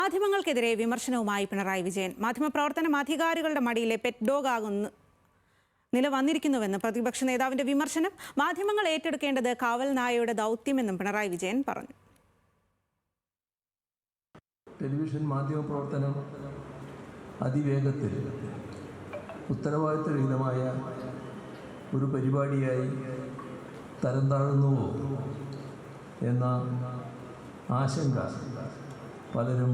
മാധ്യമങ്ങൾക്കെതിരെ വിമർശനവുമായി പിണറായി വിജയൻ. മാധ്യമപ്രവർത്തനം അധികാരികളുടെ മടിയിലെ pet dog ആകുന്നു നില വന്നിരിക്കുന്നുവെന്ന് പ്രതിപക്ഷ നേതാവിന്റെ വിമർശനം. മാധ്യമങ്ങൾ ഏറ്റെടുക്കേണ്ടത് കാവൽ നായയുടെ ദൗത്യമെന്നും പിണറായി വിജയൻ പറഞ്ഞു. ടെലിവിഷൻ മാധ്യമ പ്രവർത്തനം അതിവേഗത്തിൽ ഉത്തരവാദിത്തരഹിതമായ ഒരു പരിപാടിയായി തരം താഴുന്നുവോ എന്ന ആശങ്ക പലരും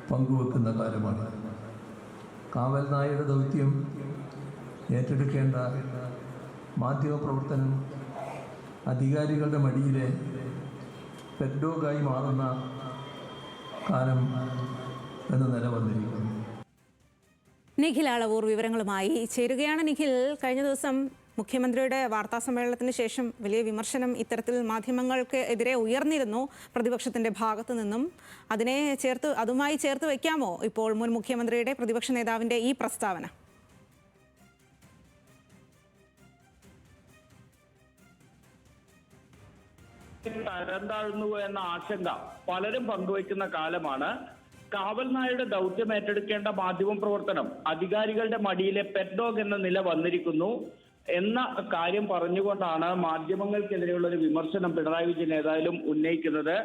പങ്കുവെക്കുന്ന കാലമാണ്. കാവൽ നായയുടെ ദൗത്യം ഏറ്റെടുക്കേണ്ട മാധ്യമപ്രവർത്തനം അധികാരികളുടെ മടിയിലെ പെറ്റ് ഡോഗായി മാറുന്ന കാലം എന്ന നില വന്നിരിക്കുന്നു. നിഖിൽ അളവൂർ വിവരങ്ങളുമായി ചേരുകയാണ്. നിഖിൽ, കഴിഞ്ഞ ദിവസം മുഖ്യമന്ത്രിയുടെ വാർത്താ സമ്മേളനത്തിന് ശേഷം വലിയ വിമർശനം ഇത്തരത്തിൽ മാധ്യമങ്ങൾക്ക് എതിരെ ഉയർന്നിരുന്നു പ്രതിപക്ഷത്തിന്റെ ഭാഗത്തു നിന്നും. അതുമായി ചേർത്ത് വയ്ക്കാമോ ഇപ്പോൾ മുൻ മുഖ്യമന്ത്രിയുടെ പ്രതിപക്ഷ നേതാവിന്റെ ഈ പ്രസ്താവന? തരംതാഴ്ന്നു എന്ന ആശങ്ക പലരും പങ്കുവയ്ക്കുന്ന കാലമാണ്. കാവൽ നായയുടെ ദൗത്യം ഏറ്റെടുക്കേണ്ട മാധ്യമ പ്രവർത്തനം അധികാരികളുടെ മടിയിലെ പെറ്റ് ഡോഗ് എന്ന നില വന്നിരിക്കുന്നു എന്ന കാര്യം പറഞ്ഞുകൊണ്ടാണ് മാധ്യമങ്ങൾക്കെതിരെയുള്ള ഒരു വിമർശനം പിണറായി വിജയൻ ഏതായാലും ഉന്നയിക്കുന്നത്.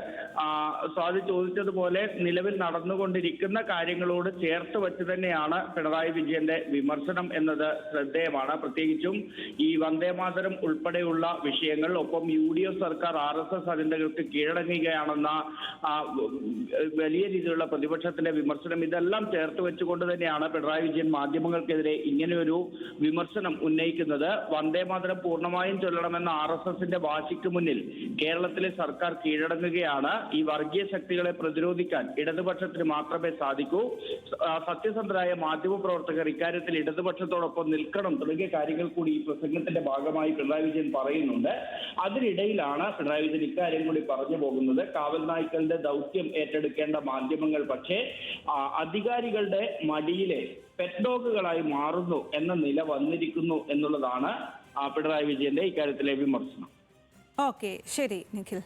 സ്വാതി ചോദിച്ചതുപോലെ നിലവിൽ നടന്നുകൊണ്ടിരിക്കുന്ന കാര്യങ്ങളോട് ചേർത്ത് വെച്ച് തന്നെയാണ് പിണറായി വിജയന്റെ വിമർശനം എന്നത് ശ്രദ്ധേയമാണ്. പ്രത്യേകിച്ചും ഈ വന്ദേമാതരം ഉൾപ്പെടെയുള്ള വിഷയങ്ങൾ, ഒപ്പം UDF സർക്കാർ RSS അജണ്ടകൾക്ക് കീഴടങ്ങുകയാണെന്ന വലിയ രീതിയിലുള്ള പ്രതിപക്ഷത്തിന്റെ വിമർശനം, ഇതെല്ലാം ചേർത്ത് വെച്ചുകൊണ്ട് തന്നെയാണ് പിണറായി വിജയൻ മാധ്യമങ്ങൾക്കെതിരെ ഇങ്ങനെയൊരു വിമർശനം ഉന്നയിക്കുന്നത്. വന്ദേമാതരം പൂർണ്ണമായും ചൊല്ലണമെന്ന RSSന്റെ വാശിക്ക് മുന്നിൽ കേരളത്തിലെ സർക്കാർ കീഴടങ്ങുകയാണ്. ഈ വർഗീയ ശക്തികളെ പ്രതിരോധിക്കാൻ ഇടതുപക്ഷത്തിന് മാത്രമേ സാധിക്കൂ. സത്യസന്ധരായ മാധ്യമ പ്രവർത്തകർ ഇക്കാര്യത്തിൽ ഇടതുപക്ഷത്തോടൊപ്പം നിൽക്കണം തുടങ്ങിയ കാര്യങ്ങൾ കൂടി ഈ പ്രസംഗത്തിന്റെ ഭാഗമായി പിണറായി വിജയൻ പറയുന്നുണ്ട്. അതിനിടയിലാണ് പിണറായി വിജയൻ ഇക്കാര്യം കൂടി പറഞ്ഞു പോകുന്നത്. കാവൽ നായ്ക്കളുടെ ദൗത്യം ഏറ്റെടുക്കേണ്ട മാധ്യമങ്ങൾ പക്ഷേ അധികാരികളുടെ മടിയിലെ പെറ്റ് ഡോഗുകളായി മാറുന്നു എന്ന നില വന്നിരിക്കുന്നു എന്നുള്ളതാണ് പിണറായി വിജയന്റെ ഇക്കാര്യത്തിലെ വിമർശനം. ഓക്കെ, ശരി നിഖിൽ.